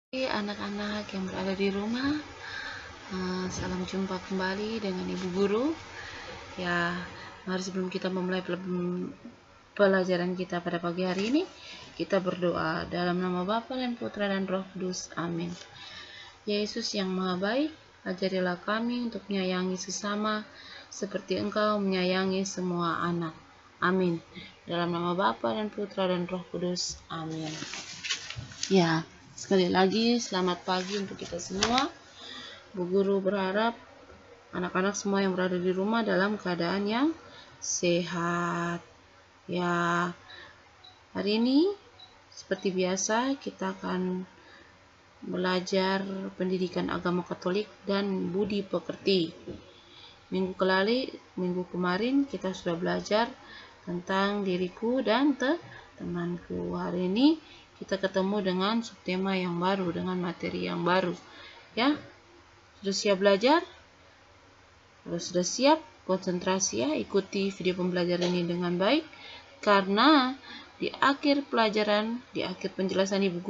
Anak-anak yang berada di rumah, salam jumpa kembali dengan Ibu Guru. Ya, mari sebelum kita memulai pelajaran kita pada pagi hari ini, kita berdoa dalam nama Bapa dan Putra dan Roh Kudus. Amin. Yesus yang Maha Baik, ajarilah kami untuk menyayangi sesama seperti Engkau menyayangi semua anak. Amin. Dalam nama Bapa dan Putra dan Roh Kudus. Amin. Ya, sekali lagi selamat pagi untuk kita semua. Bu Guru berharap anak-anak semua yang berada di rumah dalam keadaan yang sehat. Ya, hari ini seperti biasa kita akan belajar pendidikan agama Katolik dan budi pekerti. Minggu kemarin kita sudah belajar tentang diriku dan temanku. Hari ini kita ketemu dengan subtema yang baru, dengan materi yang baru. Ya, sudah siap belajar? Kalau sudah siap, konsentrasi ya, ikuti video pembelajaran ini dengan baik. Karena di akhir pelajaran, di akhir penjelasan Ibu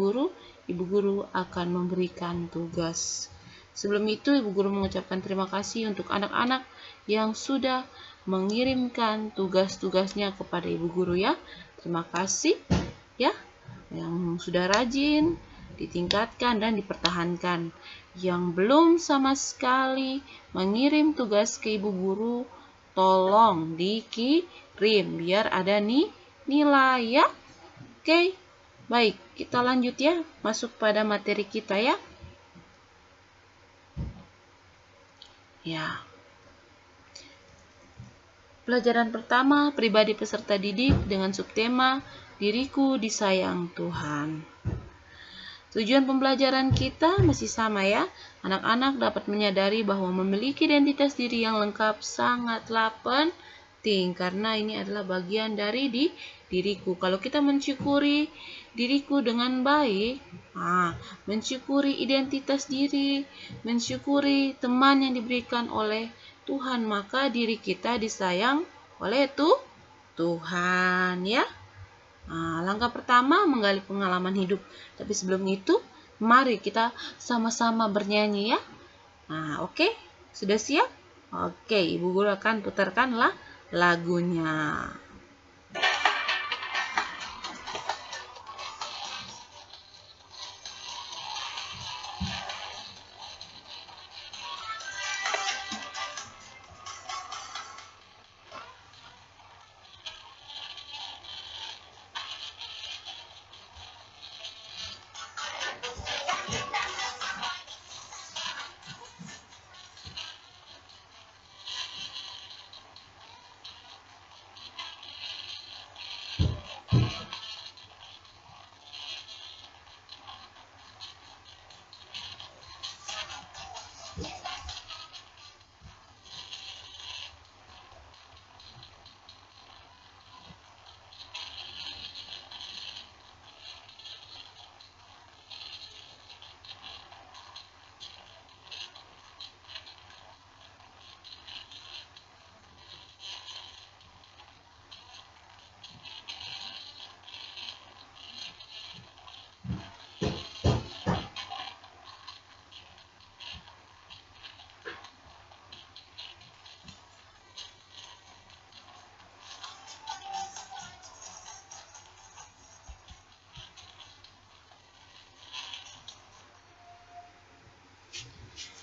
Guru akan memberikan tugas. Sebelum itu, Ibu Guru mengucapkan terima kasih untuk anak-anak yang sudah mengirimkan tugas-tugasnya kepada Ibu Guru ya. Terima kasih ya, yang sudah rajin, ditingkatkan dan dipertahankan. Yang belum sama sekali mengirim tugas ke Ibu Guru, tolong dikirim biar ada nilai ya. Oke, baik, kita lanjut ya, masuk pada materi kita ya. Ya. Pelajaran pertama, pribadi peserta didik dengan subtema diriku disayang Tuhan. Tujuan pembelajaran kita masih sama ya. Anak-anak dapat menyadari bahwa memiliki identitas diri yang lengkap sangatlah penting karena ini adalah bagian dari diriku. Kalau kita mensyukuri diriku dengan baik, mensyukuri identitas diri, mensyukuri teman yang diberikan oleh Tuhan, maka diri kita disayang oleh Tuhan ya. Langkah pertama menggali pengalaman hidup. Tapi sebelum itu, mari kita sama-sama bernyanyi ya. Oke, sudah siap? Oke, Ibu Guru akan putarkanlah lagunya.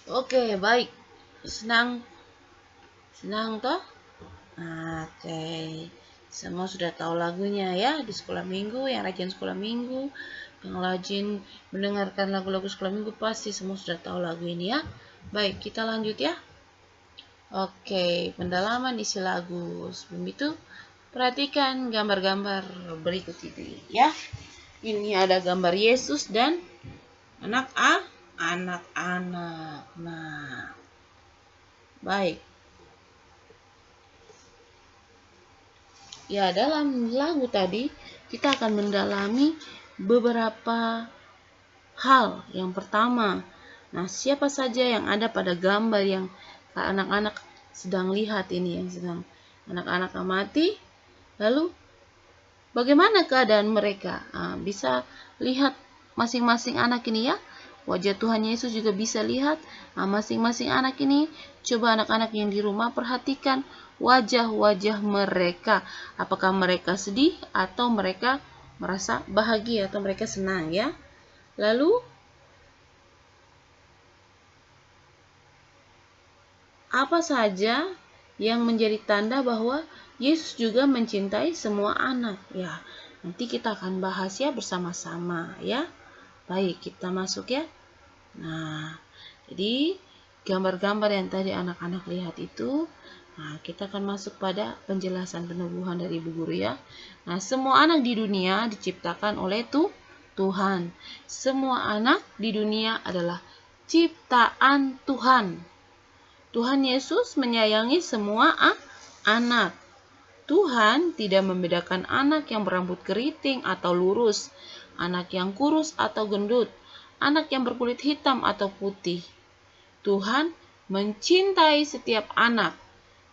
Oke, baik. Senang toh? Oke. Semua sudah tahu lagunya ya di sekolah minggu, yang rajin sekolah minggu, yang rajin mendengarkan lagu-lagu sekolah minggu pasti semua sudah tahu lagu ini ya. Baik, kita lanjut ya. Oke, pendalaman isi lagu. Sebelum itu, perhatikan gambar-gambar berikut ini ya. Ini ada gambar Yesus dan anak-anak. Nah, baik. Ya, dalam lagu tadi kita akan mendalami beberapa hal. Yang pertama, siapa saja yang ada pada gambar yang anak-anak sedang lihat ini, yang sedang anak-anak amati. Lalu, bagaimana keadaan mereka? Bisa lihat masing-masing anak ini ya. wajah Tuhan Yesus juga bisa lihat. Nah, masing-masing anak ini, coba anak-anak yang di rumah perhatikan wajah-wajah mereka. Apakah mereka sedih atau mereka merasa bahagia atau mereka senang ya. Lalu apa saja yang menjadi tanda bahwa Yesus juga mencintai semua anak? Ya, nanti kita akan bahas ya bersama-sama ya. Baik, kita masuk ya. Nah, jadi gambar-gambar yang tadi anak-anak lihat itu, nah kita akan masuk pada penjelasan penubuhan dari Ibu Guru ya. Nah, semua anak di dunia diciptakan oleh Tuhan. Semua anak di dunia adalah ciptaan Tuhan. Tuhan Yesus menyayangi semua anak. Tuhan tidak membedakan anak yang berambut keriting atau lurus, anak yang kurus atau gendut, anak yang berkulit hitam atau putih. Tuhan mencintai setiap anak.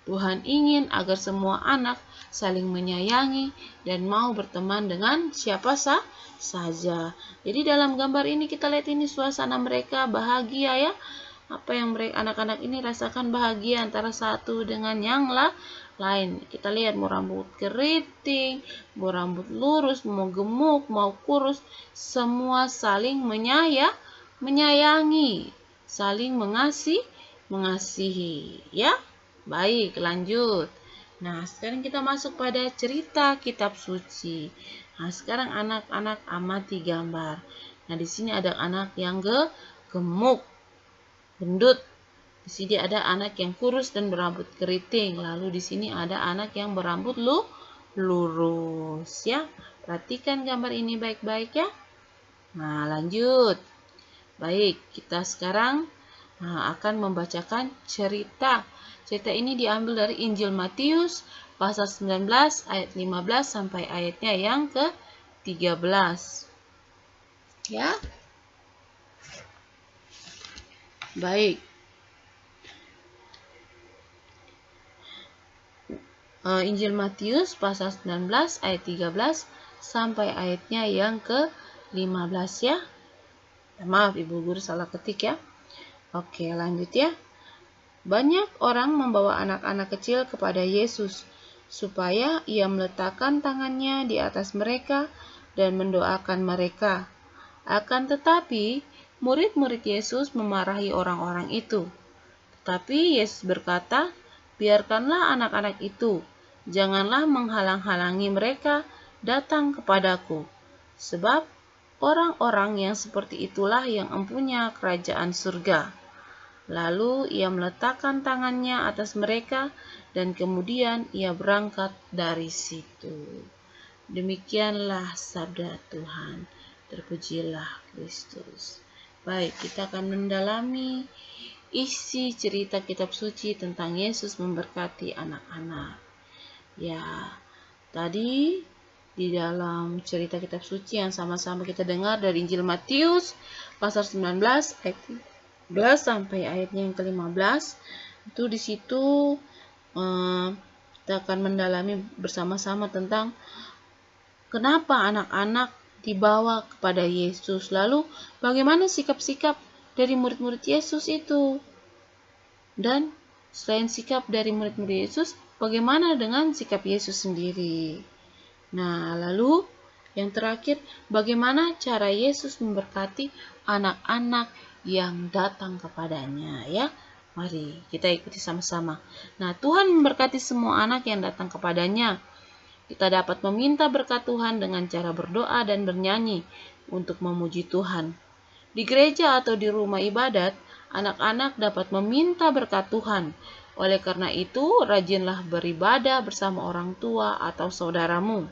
Tuhan ingin agar semua anak saling menyayangi dan mau berteman dengan siapa saja. Jadi dalam gambar ini kita lihat ini suasana mereka bahagia ya. Apa yang mereka anak-anak ini rasakan bahagia antara satu dengan yang lain. Kita lihat mau rambut keriting, mau rambut lurus, mau gemuk, mau kurus, semua saling menyayangi, saling mengasihi ya. Baik, lanjut. Nah, sekarang kita masuk pada cerita kitab suci. Nah, sekarang anak-anak amati gambar. Nah, di sini ada anak yang gemuk, gendut. Di sini ada anak yang kurus dan berambut keriting. Lalu di sini ada anak yang berambut lurus ya. Perhatikan gambar ini baik-baik ya. Nah, lanjut. Baik, kita sekarang akan membacakan cerita. Cerita ini diambil dari Injil Matius pasal 19 ayat 15 sampai ayatnya yang ke-13. Ya. Baik. Injil Matius pasal 19 ayat 13 sampai ayatnya yang ke-15 ya. Maaf, Ibu Guru salah ketik ya. Oke, lanjut ya. Banyak orang membawa anak-anak kecil kepada Yesus supaya ia meletakkan tangannya di atas mereka dan mendoakan mereka. Akan tetapi, murid-murid Yesus memarahi orang-orang itu. Tetapi Yesus berkata, "Biarkanlah anak-anak itu, janganlah menghalang-halangi mereka datang kepadaku. Sebab orang-orang yang seperti itulah yang empunya kerajaan surga." Lalu ia meletakkan tangannya atas mereka dan kemudian ia berangkat dari situ. Demikianlah sabda Tuhan. Terpujilah Kristus. Baik, kita akan mendalami isi cerita kitab suci tentang Yesus memberkati anak-anak. Ya, tadi di dalam cerita kitab suci yang sama-sama kita dengar dari Injil Matius pasal 19 ayat 11 sampai ayatnya yang ke-15, itu di situ kita akan mendalami bersama-sama tentang kenapa anak-anak dibawa kepada Yesus. Lalu bagaimana sikap-sikap dari murid-murid Yesus itu. Dan selain sikap dari murid-murid Yesus, bagaimana dengan sikap Yesus sendiri. Nah, lalu yang terakhir, bagaimana cara Yesus memberkati anak-anak yang datang kepadanya ya. Mari kita ikuti sama-sama. Nah, Tuhan memberkati semua anak yang datang kepadanya. Kita dapat meminta berkat Tuhan dengan cara berdoa dan bernyanyi untuk memuji Tuhan. Di gereja atau di rumah ibadat, anak-anak dapat meminta berkat Tuhan. Oleh karena itu, rajinlah beribadah bersama orang tua atau saudaramu.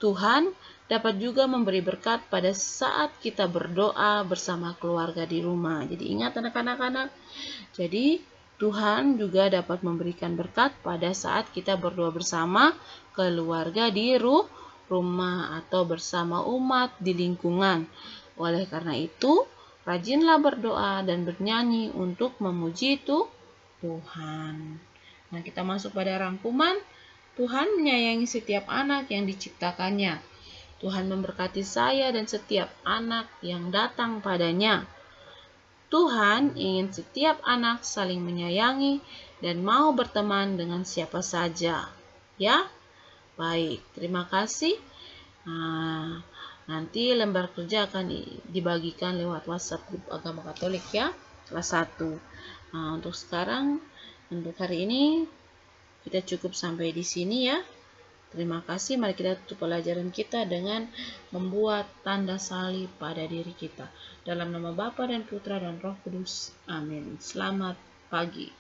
Tuhan dapat juga memberi berkat pada saat kita berdoa bersama keluarga di rumah. Jadi ingat anak-anak, jadi Tuhan juga dapat memberikan berkat pada saat kita berdoa bersama keluarga di rumah atau bersama umat di lingkungan. Oleh karena itu, rajinlah berdoa dan bernyanyi untuk memuji Tuhan. Nah, kita masuk pada rangkuman. Tuhan menyayangi setiap anak yang diciptakannya. Tuhan memberkati saya dan setiap anak yang datang padanya. Tuhan ingin setiap anak saling menyayangi dan mau berteman dengan siapa saja. Ya, baik. Terima kasih. Nah, nanti lembar kerja akan dibagikan lewat WhatsApp Grup Agama Katolik ya, kelas 1. Nah, untuk sekarang, untuk hari ini kita cukup sampai di sini ya. Terima kasih. Mari kita tutup pelajaran kita dengan membuat tanda salib pada diri kita. Dalam nama Bapa dan Putra dan Roh Kudus. Amin. Selamat pagi.